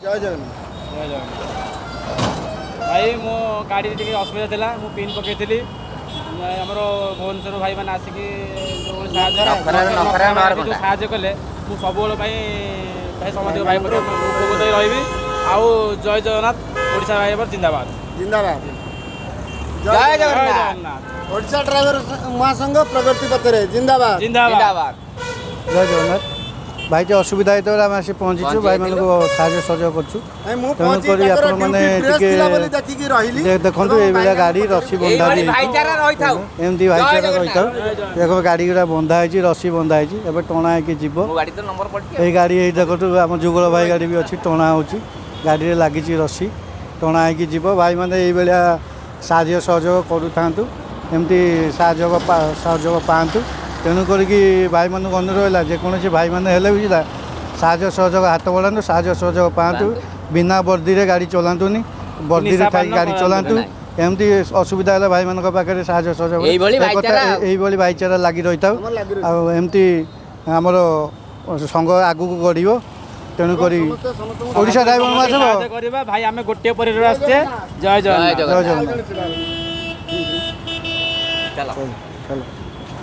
जय जगन्नाथ। जय जगन्नाथ भाई मो गाड़ी टी असुविधा था मु पिन पकईली आमर भुवनेश्वर भाई मैंने आसिक साहय कले मुझे सब भाई समझ भाई उपकृत रही आउ जय जगन्नाथ ओडिशा भाई जिंदाबाद जिंदाबाद। जय जगन्नाथ। ओडिशा ड्राइवर महासंघ प्रगति पथरे जिंदाबाद जिंदाबाद। जय जगन्नाथ भाई जो असुविधा होता है आम पहुँचीचु भाई मान साहय सहयोग करूँ देखो ये गाड़ी रसी बंधा एमती भाईचारा रही था देखो गाड़ी गुड़ा बंधा है रसी बंधा है टणा है जीव ये गाड़ी ये देखो आम जुगल भाई गाड़ी भी अच्छी टणा हो गाड़ी लगी रसी टणा है जीव भाई मैंने ये साहय सहयोग करूँ एमती सहयोग पातु तेणुक भाई मान अनुरोध है जेकोसी भाई मैंने भी साहय सहयोग हाथ बढ़ातु साहय सहयोग पातु बिना वर्दी गाड़ी चलातुनि वर्दी थी गाड़ी चलातु एमती असुविधा है भाई मान पाखे साहय सहयोग भाईचारा लगी रही था एमती आमर संघ आगू गढ़ तेणुक ओडिशा ड्राइवर महासंघ भाई आम गोटे परिवार आसचे जय जगन्नाथ। चलो।